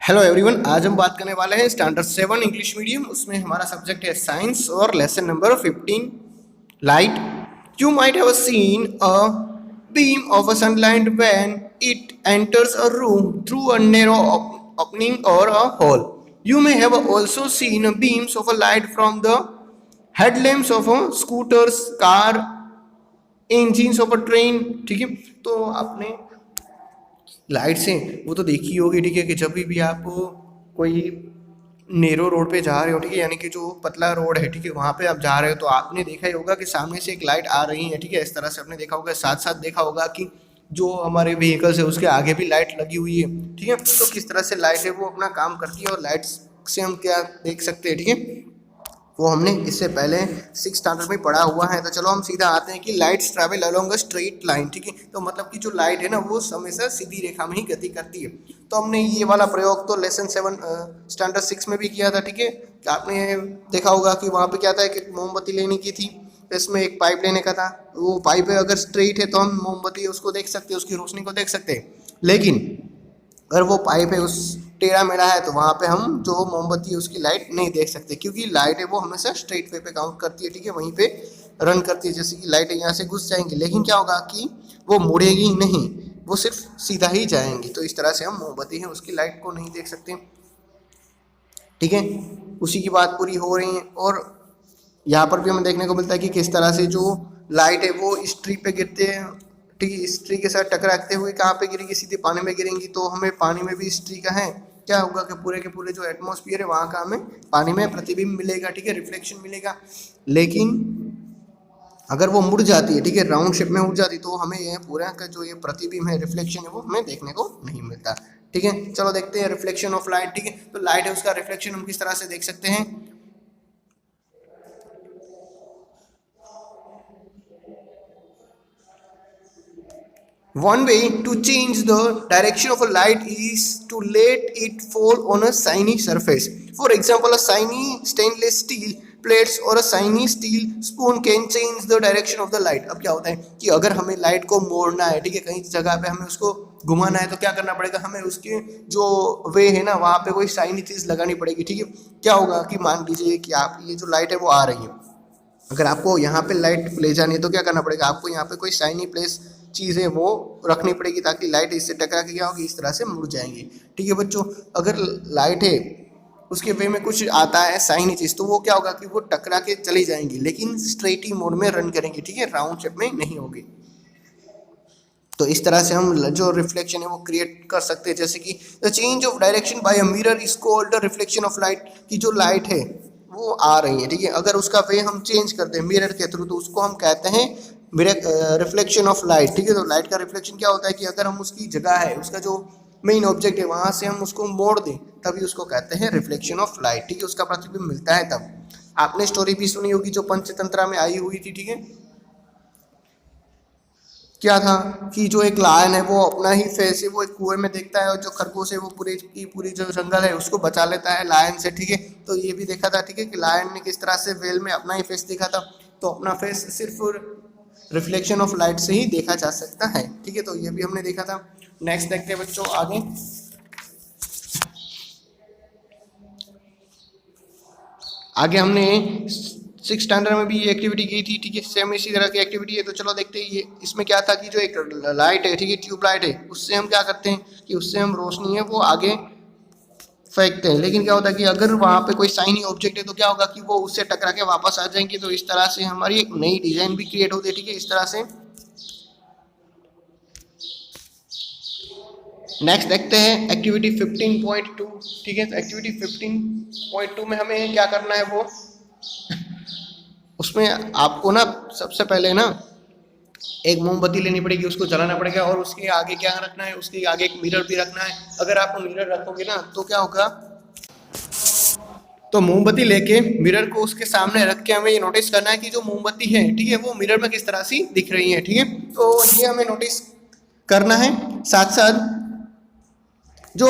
Hello everyone, आज हम बात करने वाले हैं स्टैंडर्ड 7 इंग्लिश मीडियम। उसमें हमारा सब्जेक्ट है साइंस और lesson number 15 light. You might have seen a beam of a sunlight when it enters a room through a narrow opening or a hole. You may have also seen beams of a light from the headlamps of a scooters, car, engines of a train। ठीक है, तो आपने lights हैं वो तो देखी होगी। ठीक है, कि जब भी आप कोई नेरो रोड पे जा रहे हो, ठीक है, यानी कि जो पतला रोड है, ठीक है, वहाँ पे आप जा रहे हो तो आपने देखा ही होगा कि सामने से एक लाइट आ रही है। ठीक है, इस तरह से आपने देखा होगा। साथ साथ देखा होगा कि जो हमारे व्हीकल्स है उसके आगे भी लाइट लगी हुई है। ठीक है, तो किस तरह से लाइट है वो अपना काम करती है और लाइट्स से हम क्या देख सकते हैं। ठीक है, वो हमने इससे पहले 6 स्टैंडर्ड में पढ़ा हुआ है। तो चलो हम सीधा आते हैं कि lights travel along a straight line. ठीक है, तो मतलब कि जो लाइट है ना वो हमेशा सीधी रेखा में ही गति करती है। तो हमने ये वाला प्रयोग तो लेसन 7 स्टैंडर्ड 6 में भी किया था। ठीक है, तो आपने देखा होगा कि वहाँ पे क्या था कि मोमबत्ती लेने की थी, इसमें एक पाइप लेने का था। वो पाइप अगर स्ट्रेट है तो हम मोमबत्ती उसको देख सकते हैं, उसकी रोशनी को देख सकते हैं। लेकिन अगर वो पाइप है उस टेढ़ा मेढ़ा है तो वहाँ पे हम जो मोमबत्ती है उसकी लाइट नहीं देख सकते, क्योंकि लाइट है वो हमेशा स्ट्रेट वे पे काउंट करती है। ठीक है, वहीं पे रन करती है। जैसे कि लाइट यहाँ से घुस जाएंगी, लेकिन क्या होगा कि वो मुड़ेगी नहीं, वो सिर्फ सीधा ही जाएंगी। तो इस तरह से हम मोमबत्ती है उसकी लाइट को नहीं देख सकते। ठीक है, उसी की बात पूरी हो रही है। और यहाँ पर भी हमें देखने को मिलता है कि किस तरह से जो लाइट है वो इस ट्री पे गिरते हैं। ठीक है, इस ट्री के साथ टकराते हुए कहाँ पे गिरेंगी, सीधे पानी में गिरेंगी। तो हमें पानी में भी इस ट्री का है क्या होगा कि पूरे के पूरे जो एटमॉस्फेयर है वहाँ का हमें पानी में प्रतिबिंब मिलेगा। ठीक है, रिफ्लेक्शन मिलेगा। लेकिन अगर वो मुड़ जाती है, ठीक है, राउंड शेप में उड़ जाती, तो हमें ये पूरा का जो ये प्रतिबिंब है, रिफ्लेक्शन है, वो हमें देखने को नहीं मिलता। ठीक है, चलो देखते हैं रिफ्लेक्शन ऑफ लाइट। ठीक है, तो लाइट है उसका रिफ्लेक्शन हम किस तरह से देख सकते हैं। One way to change the direction of a light is to let it fall on a shiny surface. For example, a shiny stainless steel plates or a shiny steel spoon can change the direction of the light. अब क्या होता है कि अगर हमें light को मोड़ना है, ठीक है, कहीं जगह पे हमें उसको घुमाना है, तो क्या करना पड़ेगा, हमें उसके जो वे है ना वहाँ पे कोई शाइनी चीज़ लगानी पड़ेगी। ठीक है, क्या होगा कि मान लीजिए कि आप ये जो लाइट है वो आ रही है, अगर आपको यहाँ पे लाइट ले जानी है तो क्या करना पड़ेगा, आपको यहाँ पे कोई शाइनी प्लेस चीज़ है वो रखनी पड़ेगी, ताकि लाइट इससे टकरा के क्या होगी, इस तरह से मुड़ जाएंगी। ठीक है बच्चों, अगर लाइट है उसके वे में कुछ आता है शाइनी चीज़, तो वो क्या होगा कि वो टकरा के चली जाएंगी, लेकिन स्ट्रेट ही मोड में रन करेंगी। ठीक है, राउंड शेप में नहीं होगी। तो इस तरह से हम जो रिफ्लेक्शन है वो क्रिएट कर सकते हैं। जैसे कि the change of direction by a mirror is called the reflection of light. की जो लाइट है वो आ रही है, ठीक है, अगर उसका वे हम चेंज करते हैं मिरर के थ्रू, तो उसको हम कहते हैं रिफ्लेक्शन ऑफ लाइट। ठीक है, तो लाइट का रिफ्लेक्शन क्या होता है कि अगर हम उसकी जगह है, उसका जो मेन ऑब्जेक्ट है, वहाँ से हम उसको मोड़ दें, तभी उसको कहते हैं रिफ्लेक्शन ऑफ लाइट। ठीक है, उसका प्रतिबिंब मिलता है तब। आपने स्टोरी भी सुनी होगी जो पंचतंत्रा में आई हुई थी। ठीक है, क्या था कि जो एक लायन है वो अपना ही फेस है वो एक कुएं में देखता है, और जो खरगोश है वो पूरी की पूरी जो जंगल है उसको बचा लेता है लायन से। ठीक है, तो ये भी देखा था। ठीक है, कि लायन ने किस तरह से वेल में अपना ही फेस देखा था। तो अपना फेस सिर्फ रिफ्लेक्शन ऑफ लाइट से ही देखा जा सकता है। ठीक है, तो ये भी हमने देखा था। नेक्स्ट देखते हैं बच्चों आगे। आगे हमने 6 स्टैंडर्ड में भी ये एक्टिविटी की थी। ठीक है, सेम इसी तरह की एक्टिविटी है। तो चलो देखते हैं ये इसमें क्या था कि जो एक लाइट है, ठीक है, ट्यूब लाइट है, उससे हम क्या करते हैं कि उससे हम रोशनी है वो आगे फेंकते हैं। लेकिन क्या होता है कि अगर वहाँ पे कोई शाइनी ऑब्जेक्ट है तो क्या होगा कि वो उससे टकरा के वापस आ जाएंगे। तो इस तरह से हमारी एक नई डिजाइन भी क्रिएट होती है। ठीक है, इस तरह से। नेक्स्ट देखते हैं एक्टिविटी 15.2। ठीक है, तो एक्टिविटी 15.2 में हमें क्या करना है, वो उसमें आपको ना सबसे पहले ना एक मोमबत्ती लेनी पड़ेगी, उसको जलाना पड़ेगा, और उसके आगे क्या रखना है, उसके आगे एक मिरर भी रखना है। अगर आप मिरर रखोगे ना तो क्या होगा, तो मोमबत्ती लेके मिरर को उसके सामने रख के हमें ये नोटिस करना है कि जो मोमबत्ती है, ठीक है, वो मिरर में किस तरह से दिख रही है। ठीक है, तो ये हमें नोटिस करना है। साथ साथ जो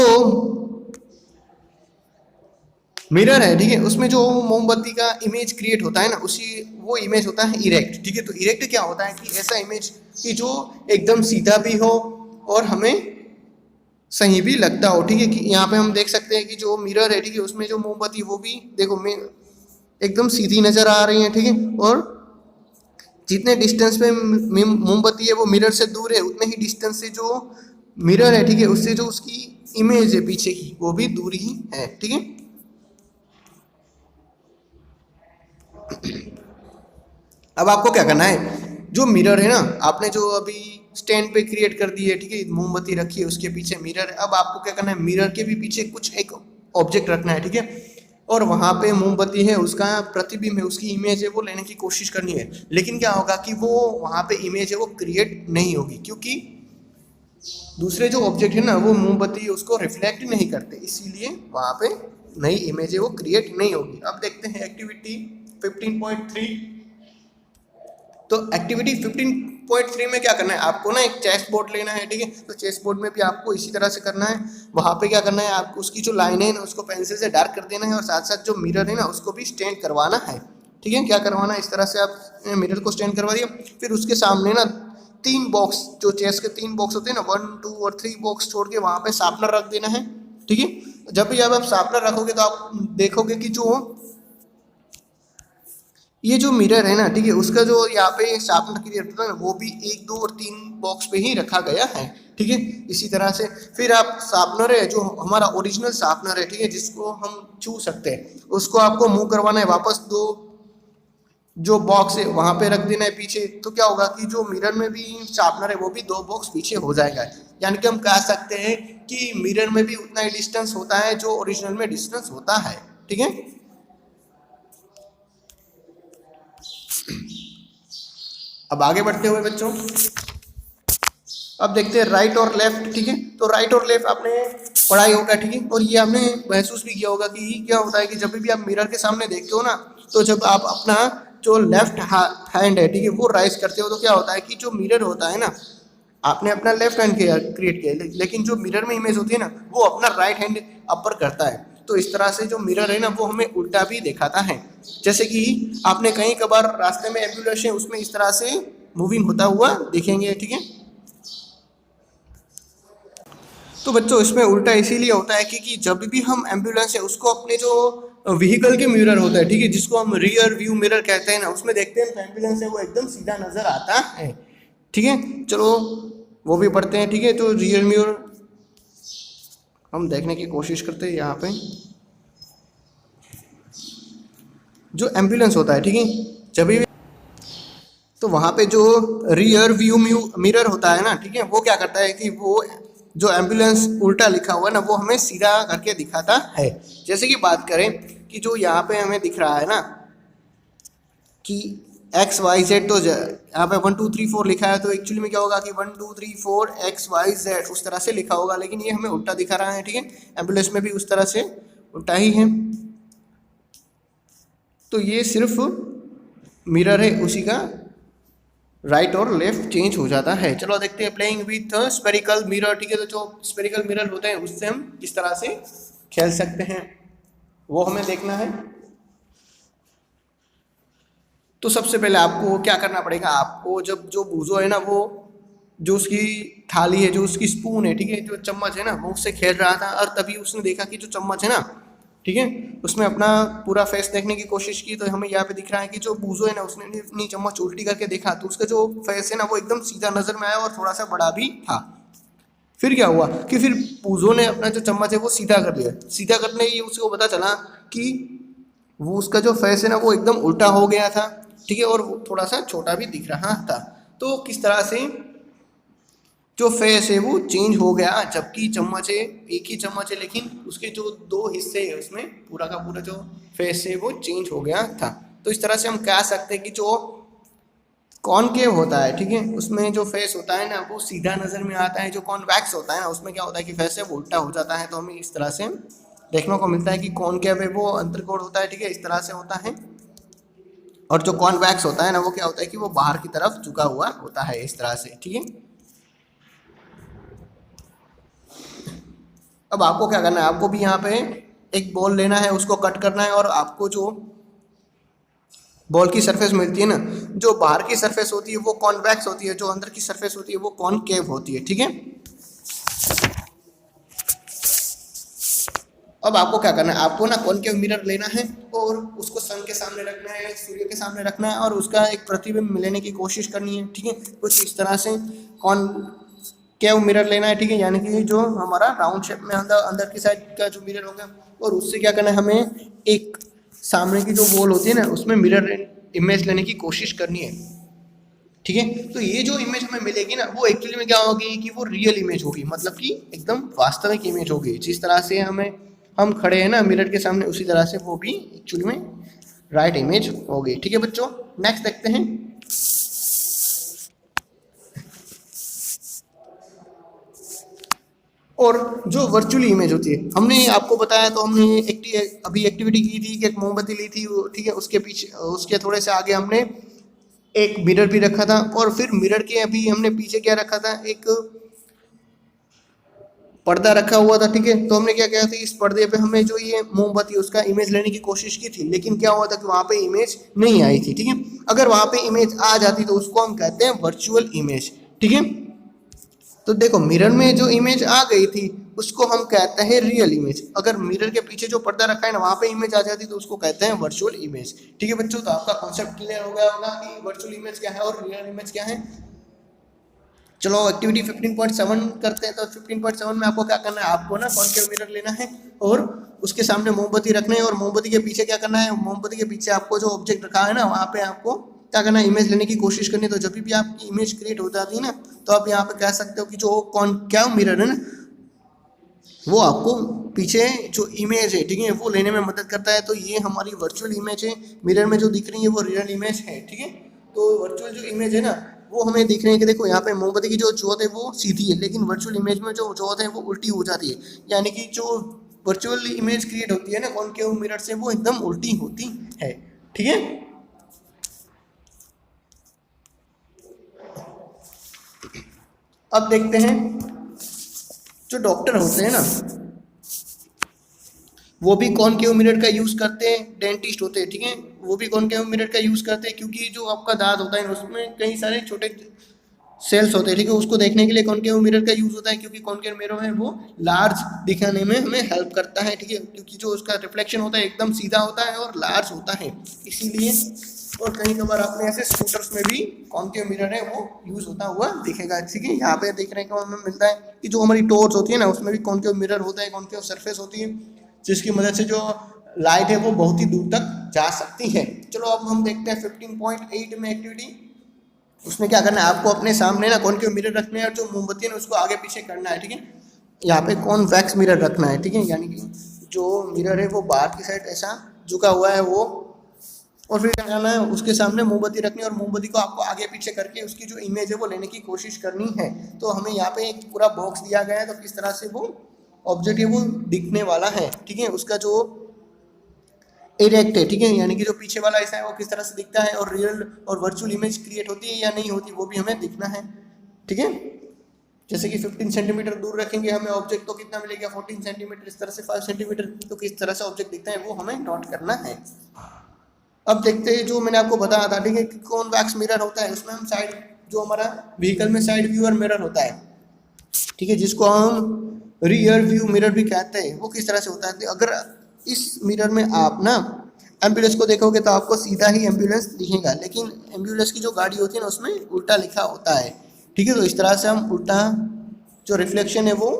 मिरर है, ठीक है, उसमें जो मोमबत्ती का इमेज क्रिएट होता है ना, उसी वो इमेज होता है इरेक्ट। ठीक है, तो इरेक्ट क्या होता है कि ऐसा इमेज कि जो एकदम सीधा भी हो और हमें सही भी लगता हो, ठीक है। कि यहाँ पे हम देख सकते हैं कि जो मिरर है, ठीक है, उसमें जो मोमबत्ती वो भी देखो में एकदम सीधी नजर आ रही है, ठीक है। और जितने डिस्टेंस पे मोमबत्ती है वो मिरर से दूर है, उतने ही डिस्टेंस से जो मिरर है, ठीक है, उससे जो उसकी इमेज है पीछे की वो भी दूर ही है, ठीक है। अब आपको क्या करना है, जो मिरर है ना, आपने जो अभी स्टैंड पे क्रिएट कर दी है, ठीक है, मोमबत्ती रखी है, उसके पीछे मिरर है। अब आपको क्या करना है, मिरर के भी पीछे कुछ एक ऑब्जेक्ट रखना है, ठीक है। और वहाँ पे मोमबत्ती है, उसका प्रतिबिंब है, उसकी इमेज है, वो लेने की कोशिश करनी है। लेकिन क्या होगा कि वो वहाँ पे इमेज है वो क्रिएट नहीं होगी, क्योंकि दूसरे जो ऑब्जेक्ट है ना वो मोमबत्ती उसको रिफ्लेक्ट नहीं करते, इसीलिए वहाँ पे नई इमेज है वो क्रिएट नहीं होगी। अब देखते हैं एक्टिविटी 15.3। तो एक्टिविटी 15.3 में क्या करना है, आपको ना एक चेस बोर्ड लेना है, ठीक है। तो चेस बोर्ड में भी आपको इसी तरह से करना है। वहाँ पे क्या करना है, आपको उसकी जो लाइन है ना उसको पेंसिल से डार्क कर देना है, और साथ साथ जो मिरर है ना उसको भी स्टैंड करवाना है, ठीक है। क्या करवाना है, इस तरह से आप मिरर को स्टैंड करवा दिया। फिर उसके सामने ना 3 बॉक्स, जो चेस के 3 बॉक्स होते हैं ना, 1, 2 और 3 बॉक्स छोड़ के वहाँ पे शार्पनर रख देना है, ठीक है। जब भी आप शार्पनर रखोगे तो आप देखोगे कि जो ये जो मिरर है ना, ठीक है, उसका जो यहाँ पे शार्पनर क्रिएट होता है ना वो भी 1, 2 और 3 बॉक्स पे ही रखा गया है, ठीक है। इसी तरह से फिर आप शार्पनर है जो हमारा ओरिजिनल शार्पनर है, ठीक है, जिसको हम छू सकते हैं, उसको आपको मूव करवाना है वापस 2 जो बॉक्स है वहाँ पे रख देना है पीछे। तो क्या होगा कि जो मिरर में भी शार्पनर है वो भी 2 बॉक्स पीछे हो जाएगा। यानी कि हम कह सकते हैं कि मिरर में भी उतना ही डिस्टेंस होता है जो ओरिजिनल में डिस्टेंस होता है, ठीक है। अब आगे बढ़ते हुए बच्चों, अब देखते हैं राइट और लेफ्ट, ठीक है। तो राइट और लेफ्ट आपने पढ़ा ही होगा, ठीक है। और ये आपने महसूस भी किया होगा कि क्या होता है कि जब भी आप मिरर के सामने देखते हो ना, तो जब आप अपना जो लेफ्ट हैंड है, ठीक है, वो राइज करते हो, तो क्या होता है कि जो मिरर होता है ना, आपने अपना लेफ्ट हैंड क्रिएट किया, लेकिन जो मिरर में इमेज होती है ना वो अपना राइट हैंड अपर करता है। तो इस तरह से जो मिरर है ना वो हमें उल्टा भी दिखाता है। जैसे कि आपने कहीं कभार रास्ते में एम्बुलेंस है उसमें इस तरह से मूविंग होता हुआ देखेंगे, ठीक है। तो बच्चों इसमें उल्टा इसीलिए होता है क्योंकि जब भी हम एम्बुलेंस है उसको अपने जो व्हीकल के मिरर होता है, ठीक है, जिसको हम रियर व्यू मिरर कहते हैं ना, उसमें देखते हैं तो एम्बुलेंस है वो एकदम सीधा नजर आता है, ठीक है। चलो वो भी पढ़ते हैं, ठीक है। तो रियर मिरर हम देखने की कोशिश करते हैं। यहाँ पे जो एम्बुलेंस होता है, ठीक है, जब भी तो वहाँ पे जो रियर व्यू मिरर होता है ना, ठीक है, वो क्या करता है कि वो जो एम्बुलेंस उल्टा लिखा हुआ है ना वो हमें सीधा करके दिखाता है। जैसे कि बात करें कि जो यहाँ पे हमें दिख रहा है ना कि XYZ, तो यहाँ पे 1 2 3 4 लिखा है, तो एक्चुअली में क्या होगा कि 1 2 3 4 XYZ उस तरह से लिखा होगा, लेकिन ये हमें उल्टा दिखा रहा है, ठीक है। एम्बुलेंस में भी उस तरह से उल्टा ही है। तो ये सिर्फ मिरर है, उसी का राइट और लेफ्ट चेंज हो जाता है। चलो देखते हैं प्लेइंग विथ स्पेरिकल मिरर, ठीक है। तो जो स्पेरिकल मिरर होते हैं उससे हम किस तरह से खेल सकते हैं वो हमें देखना है। तो सबसे पहले आपको क्या करना पड़ेगा, आपको जब जो बूजो है ना वो जो उसकी थाली है, जो उसकी स्पून है, ठीक है, जो चम्मच है ना वो उससे खेल रहा था, और तभी उसने देखा कि जो चम्मच है ना, ठीक है, उसमें अपना पूरा फेस देखने की कोशिश की। तो हमें यहाँ पे दिख रहा है कि जो बूजो है ना उसने अपनी चम्मच उल्टी करके देखा, तो उसका जो फेस है ना वो एकदम सीधा नजर में आया और थोड़ा सा बड़ा भी था। फिर क्या हुआ कि फिर बूजो ने अपना जो चम्मच है वो सीधा कर लिया। सीधा करने ही उसको पता चला कि वो उसका जो फेस है ना वो एकदम उल्टा हो गया था, ठीक है, और वो थोड़ा सा छोटा भी दिख रहा था। तो किस तरह से जो फेस है वो चेंज हो गया, जबकि चम्मच है एक ही चम्मच है, लेकिन उसके जो 2 हिस्से है उसमें पूरा का पूरा जो फेस है वो चेंज हो गया था। तो इस तरह से हम कह सकते हैं कि जो कॉनकेव होता है, ठीक है, उसमें जो फेस होता है ना वो सीधा नज़र में आता है। जो कॉन्वेक्स होता है ना उसमें क्या होता है कि फेस है वो उल्टा हो जाता है। तो हमें इस तरह से देखने को मिलता है कि कॉनकेव है वो अंतर्कोण होता है, ठीक है, इस तरह से होता है। और जो कॉन्वेक्स होता है ना वो क्या होता है कि वो बाहर की तरफ झुका हुआ होता है, इस तरह से, ठीक है। अब आपको क्या करना है, आपको भी यहाँ पे एक बॉल लेना है, उसको कट करना है, और आपको जो बॉल की सरफेस मिलती है ना, जो बाहर की सरफेस होती है वो कॉन्वेक्स होती है, जो अंदर की सरफेस होती है वो कॉनकेव होती है, ठीक है। अब आपको क्या करना है, आपको ना कॉनकेव मिरर लेना है और उसको सन के सामने रखना है, सूर्य के सामने रखना है और उसका एक प्रतिबिंब लेने की कोशिश करनी है, ठीक है। कुछ इस तरह से कॉनकेव मिरर लेना है, ठीक है, यानी कि जो हमारा राउंड शेप में अंदर अंदर की साइड का जो मिरर होगा, और उससे क्या करना है, हमें एक सामने की जो वॉल होती है ना उसमें मिरर इमेज लेने की कोशिश करनी है, ठीक है। तो ये जो इमेज हमें मिलेगी ना वो एक्चुअली में क्या होगी कि वो रियल इमेज होगी, मतलब कि एकदम वास्तविक इमेज होगी। जिस तरह से हम खड़े हैं ना मिरर के सामने, उसी तरह से वो भी एक्चुअली में राइट इमेज होगी, ठीक है बच्चों। नेक्स्ट देखते हैं। और जो वर्चुअली इमेज होती है, हमने आपको बताया, तो हमने अभी एक्टिविटी की थी कि एक मोमबत्ती ली थी, ठीक है, उसके पीछे उसके थोड़े से आगे हमने एक मिरर भी रखा था, और फिर मिरर के अभी हमने पीछे क्या रखा था, एक पर्दा रखा हुआ था, ठीक है। तो हमने क्या किया था, इस पर्दे पे हमें जो ये मोमबत्ती उसका इमेज लेने की कोशिश की थी, लेकिन क्या हुआ था कि वहाँ पे इमेज नहीं आई थी, ठीक है। अगर वहाँ पे इमेज आ जाती तो उसको हम कहते हैं वर्चुअल इमेज, ठीक है। तो देखो मिरर में जो इमेज आ गई थी उसको हम कहते हैं रियल इमेज। अगर मिरर के पीछे जो पर्दा रखा है ना वहाँ पे इमेज आ जाती तो उसको कहते हैं वर्चुअल इमेज, ठीक है बच्चों। तो आपका कॉन्सेप्ट क्लियर हो गया होगा कि वर्चुअल इमेज क्या है और रियल इमेज क्या है। चलो एक्टिविटी 15.7 करते हैं। तो 15.7 में आपको क्या करना है, आपको ना कॉनकेव मिरर लेना है और उसके सामने मोमबत्ती रखना है, और मोमबत्ती के पीछे क्या करना है, मोमबत्ती के पीछे आपको जो ऑब्जेक्ट रखा है ना वहाँ पे आपको क्या करना है, इमेज लेने की कोशिश करनी है। तो जब भी आपकी इमेज क्रिएट हो जाती है ना तो आप यहाँ पे कह सकते हो कि जो कॉनकेव मिरर है ना वो आपको पीछे जो इमेज है, ठीक है, वो लेने में मदद करता है। तो ये हमारी वर्चुअल इमेज है, मिरर में जो दिख रही है वो रियल इमेज है, ठीक है। तो वर्चुअल जो इमेज है ना वो हमें दिख रही है कि देखो यहाँ पे मोमबत्ती की जो ज्योत है वो सीधी है, लेकिन वर्चुअल इमेज में जो ज्योत है वो उल्टी हो जाती है, यानी कि जो वर्चुअल इमेज क्रिएट होती है ना कॉनकेव मिरर से वो एकदम उल्टी होती है, ठीक है। अब देखते हैं जो डॉक्टर होते हैं ना वो भी कॉनकेव मिरर का यूज़ करते हैं, डेंटिस्ट होते हैं, ठीक है, वो भी कॉनकेव मिरर का यूज़ करते हैं, क्योंकि जो आपका दांत होता है उसमें कई सारे छोटे सेल्स होते हैं, ठीक है, उसको देखने के लिए कॉनकेव मिरर का यूज़ होता है, क्योंकि कॉनकेव मिरर है वो लार्ज दिखाने में हमें हेल्प करता है, ठीक है, क्योंकि जो उसका रिफ्लेक्शन होता है एकदम सीधा होता है और लार्ज होता है इसीलिए। और कहीं कभार आपने ऐसे स्कूटर्स में भी कॉनकेव मिरर है वो यूज़ होता हुआ दिखेगा, ठीक है। यहाँ पे देखने को हमें मिलता है कि जो हमारी टॉर्च होती है ना उसमें भी कॉनकेव मिरर होता है, कॉनकेव सरफेस होती है, जिसकी मदद से जो लाइट है वो बहुत ही दूर तक जा सकती है। चलो अब हम देखते हैं 15.8 में एक्टिविटी। उसमें क्या करना है, आपको अपने सामने ना कॉनकेव मिरर रखने हैं और जो मोमबत्ती है ना उसको आगे पीछे करना है, ठीक है। यहाँ पे कॉन्वेक्स मिरर रखना है, ठीक है, यानी कि जो मिरर है वो बाहर की साइड ऐसा झुका हुआ है वो, और फिर क्या करना है उसके सामने मोमबत्ती रखनी है और मोमबत्ती को आपको आगे पीछे करके उसकी जो इमेज है वो लेने की कोशिश करनी है। तो हमें यहाँ पे एक पूरा बॉक्स दिया गया है, तो किस तरह से वो ऑब्जेक्ट है वो दिखने वाला है, ठीक है, उसका जो इरेक्ट है, ठीक है, यानी कि जो पीछे वाला ऐसा है वो किस तरह से दिखता है, और रियल और वर्चुअल इमेज क्रिएट होती है या नहीं होती वो भी हमें दिखना है, ठीक है। जैसे कि 15 सेंटीमीटर दूर रखेंगे हमें ऑब्जेक्ट तो कितना मिलेगा 14 सेंटीमीटर, इस तरह से 5 सेंटीमीटर, तो किस तरह से ऑब्जेक्ट दिखता है वो हमें नोट करना है। अब देखते हैं जो मैंने आपको बताया था, ठीक है, कि कॉन्वेक्स मिरर होता है, उसमें हम साइड जो हमारा व्हीकल में साइड व्यूअर मिरर होता है, ठीक है, जिसको हम रियर व्यू मिरर भी कहते हैं, वो किस तरह से होता है। तो अगर इस मिरर में आप ना एम्बुलेंस को देखोगे तो आपको सीधा ही एम्बुलेंस दिखेगा, लेकिन एम्बुलेंस की जो गाड़ी होती है ना उसमें उल्टा लिखा होता है, ठीक है। तो इस तरह से हम उल्टा जो रिफ्लेक्शन है वो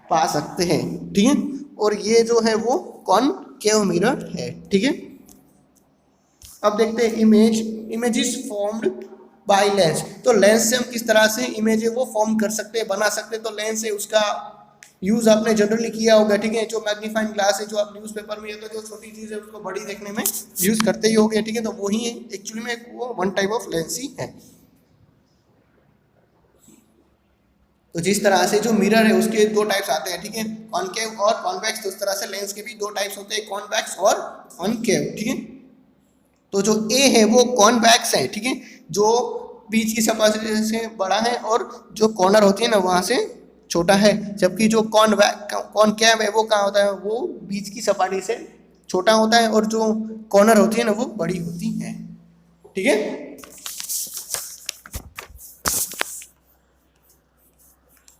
पा सकते हैं, ठीक है। और ये जो है वो कॉनकेव मिरर है, ठीक है। अब देखते हैं image is formed by lens. तो लेंस से हम किस तरह से इमेज है वो फॉर्म कर सकते हैं, बना सकते हैं। तो लेंस है उसका यूज आपने जनरली किया होगा, ठीक है, जो मैग्नीफाइंग ग्लास है जो आप न्यूज़पेपर में, तो जो छोटी चीज़ है उसको बड़ी देखने में यूज करते ही होगे, ठीक है। तो वही एक्चुअली में वो वन टाइप ऑफ लेंस ही है। तो जिस तरह से जो मिरर है उसके दो टाइप्स आते हैं, ठीक है, कॉनकेव और कॉन्वेक्स। तो उस तरह से लेंस के भी दो टाइप्स होते हैं, कॉन्वेक्स और कॉनकेव, ठीक है। तो जो ए है वो कॉन्वेक्स है, ठीक है, जो बीच की सपाटी से बड़ा है और जो कॉर्नर होती है ना वहाँ से छोटा है, जबकि जो कॉनकेव है वो कहाँ होता है, वो बीच की सपाटी से छोटा होता है और जो कॉर्नर होती है ना वो बड़ी होती है, ठीक है।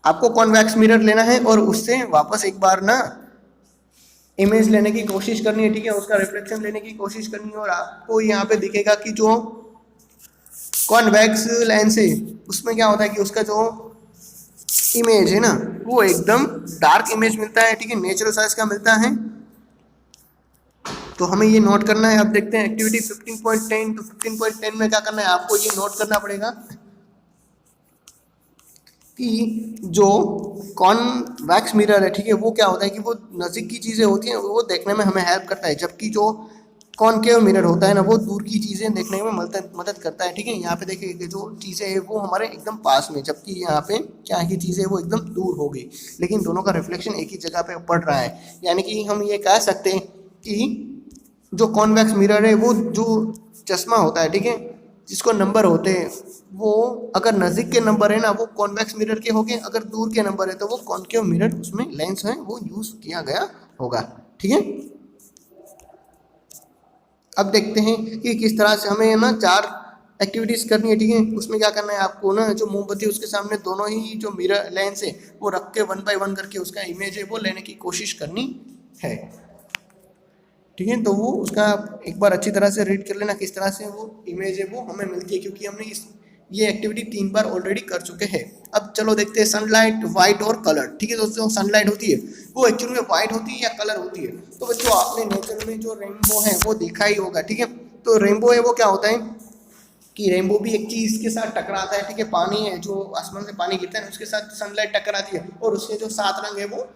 आपको कॉन्वेक्स मिरर लेना है और उससे वापस एक बार ना इमेज लेने की कोशिश करनी है, ठीक है, उसका रिफ्लेक्शन लेने की कोशिश करनी है, और आपको यहाँ पे दिखेगा कि जो कॉन्वेक्स लेंस है उसमें क्या होता है कि उसका जो इमेज है ना वो एकदम डार्क इमेज मिलता है, ठीक है, नेचुरल साइज का मिलता है। तो हमें ये नोट करना है। अब देखते हैं एक्टिविटी 15.10। तो 15.10 में क्या करना है, आपको ये नोट करना पड़ेगा कि जो कॉन्वेक्स मिरर है, ठीक है, वो क्या होता है कि वो नज़दीक की चीज़ें होती हैं वो देखने में हमें हेल्प करता है, जबकि जो कॉनकेव मिरर होता है ना वो दूर की चीज़ें देखने में मदद करता है, ठीक है। यहाँ पे देखिए कि जो चीज़ें हैं वो हमारे एकदम पास में, जबकि यहाँ पे क्या की चीज़ें वो एकदम दूर हो गई, लेकिन दोनों का रिफ्लेक्शन एक ही जगह पे पड़ रहा है। यानी कि हम ये कह सकते हैं कि जो कॉन्वेक्स मिरर है वो जो चश्मा होता है, ठीक है, जिसको नंबर होते हैं वो अगर नज़दीक के नंबर है ना वो कॉन्वेक्स मिरर के होंगे, अगर दूर के नंबर है तो वो कॉनकेव मिरर उसमें लेंस है वो यूज़ किया गया होगा, ठीक है। अब देखते हैं कि किस तरह से हमें ना 4 एक्टिविटीज़ करनी है, ठीक है। उसमें क्या करना है आपको ना, जो मोमबत्ती उसके सामने दोनों ही जो मिरर लेंस है वो रख के 1 बाय 1 करके उसका इमेज है वो लेने की कोशिश करनी है, ठीक है। तो वो उसका एक बार अच्छी तरह से रीड कर लेना किस तरह से वो इमेज है वो हमें मिलती है, क्योंकि हमने ये एक्टिविटी 3 बार ऑलरेडी कर चुके हैं। अब चलो देखते हैं सनलाइट, वाइट और कलर, ठीक है दोस्तों। सनलाइट होती है वो एक्चुअली में वाइट होती है या कलर होती है, तो बच्चों आपने नेचर में जो रेनबो है वो देखा ही होगा, ठीक है। तो रेनबो है वो क्या होता है कि रेनबो भी एक चीज़ के साथ टकराता है, ठीक है, पानी है जो आसमान से पानी गिरता है उसके साथ सनलाइट टकराती है और उसके जो 7 रंग है वो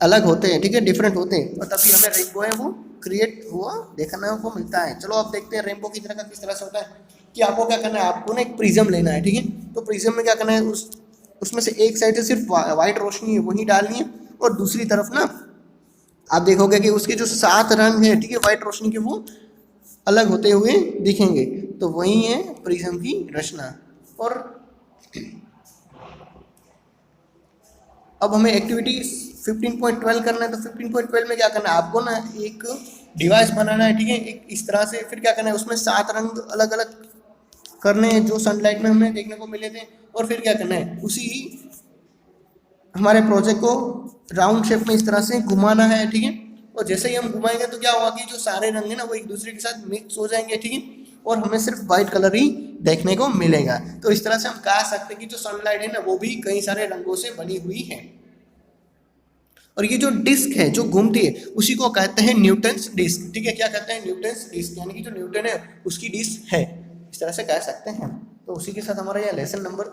अलग होते हैं, ठीक है, डिफरेंट होते हैं, और तभी हमें रेनबो है वो क्रिएट हुआ देखने को मिलता है। चलो अब देखते हैं रेनबो की तरह का किस तरह से होता है। कि आपको क्या करना है, आपको ना एक प्रिज्म लेना है, ठीक है। तो प्रिज्म में क्या करना है, उसमें से एक साइड से सिर्फ वाइट रोशनी है वही डालनी है, और दूसरी तरफ ना आप देखोगे कि उसके जो 7 रंग है, ठीक है, वाइट रोशनी के वो अलग होते हुए दिखेंगे। तो वही है प्रिज्म की रचना। और अब हमें एक्टिविटी 15.12 करना है। तो 15.12 में क्या करना है, आपको ना एक डिवाइस बनाना है, ठीक है, एक इस तरह से। फिर क्या करना है, उसमें 7 रंग अलग अलग करने हैं जो सनलाइट में हमें देखने को मिले थे, और फिर क्या करना है, उसी हमारे प्रोजेक्ट को राउंड शेप में इस तरह से घुमाना है, ठीक है। और जैसे ही हम घुमाएंगे तो क्या होगा कि जो सारे रंग है ना वो एक दूसरे के साथ मिक्स हो जाएंगे, ठीक है, और हमें सिर्फ वाइट कलर ही देखने को मिलेगा। तो इस तरह से हम कह सकते हैं कि जो सनलाइट है ना वो भी कई सारे रंगों से बनी हुई है। और ये जो डिस्क है जो घूमती है उसी को कहते हैं न्यूटन्स डिस्क, ठीक है। क्या कहते हैं, न्यूटन्स डिस्क, यानी कि जो न्यूटन है उसकी डिस्क है, इस तरह से कह सकते हैं। तो उसी के साथ हमारा यह लेसन नंबर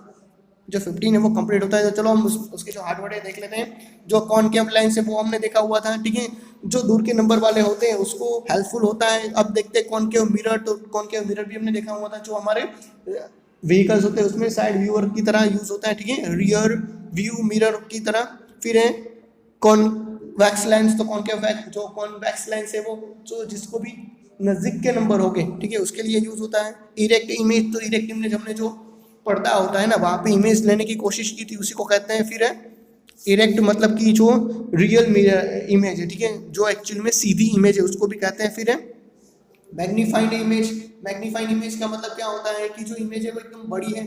जो 15 है वो कंप्लीट होता है। तो चलो हम उसके जो हार्डवर्ड है देख लेते हैं। जो कॉनकेव लेंस है वो हमने देखा हुआ था, ठीक है, जो दूर के नंबर वाले होते हैं उसको हेल्पफुल होता है। अब देखते हैं कॉनकेव मिरर। तो कॉनकेव मिरर भी हमने देखा हुआ था, जो हमारे व्हीकल्स होते हैं उसमें साइड व्यूअर की तरह यूज होता है, ठीक है, रियर व्यू मिरर की तरह। फिर है कॉन्वेक्स लेंस। तो जो कॉन्वेक्स लेंस है वो जो जिसको भी नज़दीक के नंबर हो गए, ठीक है, उसके लिए यूज होता है। इरेक्ट इमेज, तो इरेक्ट इमेज हमने जो पर्दा होता है ना वहाँ पे इमेज लेने की कोशिश की थी, उसी को कहते हैं। फिर है इरेक्ट, मतलब कि जो रियल इमेज है, ठीक है, जो एक्चुअल में सीधी इमेज है उसको भी कहते हैं। फिर है मैग्नीफाइड इमेज। मैग्नीफाइड इमेज का मतलब क्या होता है कि जो इमेज है वो एकदम बड़ी है।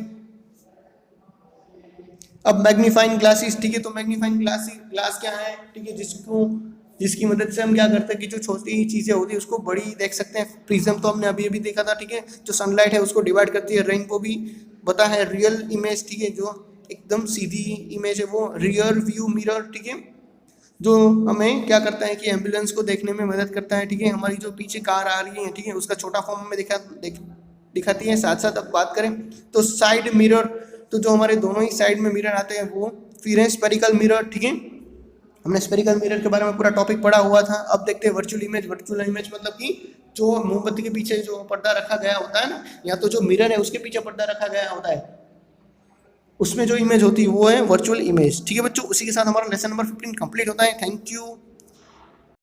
अब मैग्नीफाइंग ग्लासेस, ठीक है, तो मैग्नीफाइंग ग्लास क्या है, ठीक है, जिसकी मदद से हम क्या करते हैं कि जो छोटी चीज़ें होती है उसको बड़ी देख सकते हैं। प्रिज्म तो हमने अभी अभी देखा था, ठीक है, जो सनलाइट है उसको डिवाइड करती है। रेनबो भी बता है रियल इमेज, ठीक है, जो एकदम सीधी इमेज है वो रियर व्यू मिरर, ठीक है, जो हमें क्या करता है कि एम्बुलेंस को देखने में मदद करता है, ठीक है। हमारी जो पीछे कार आ रही है, ठीक है, उसका छोटा फॉर्म हमें दिखाती है। साथ साथ अब बात करें तो साइड मिरर, तो जो हमारे दोनों ही साइड में मिरर आते हैं वो। फिर है स्पेरिकल मिरर, ठीक है, हमने स्पेरिकल मिरर के बारे में पूरा टॉपिक पढ़ा हुआ था। अब देखते हैं वर्चुअल इमेज। वर्चुअल इमेज मतलब कि जो मोमबत्ती के पीछे जो पर्दा रखा गया होता है ना, या तो जो मिरर है उसके पीछे पर्दा रखा गया होता है, उसमें जो इमेज होती है वो है वर्चुअल इमेज, ठीक है बच्चों। उसी के साथ हमारा लेसन नंबर 15 कंप्लीट होता है। Thank you.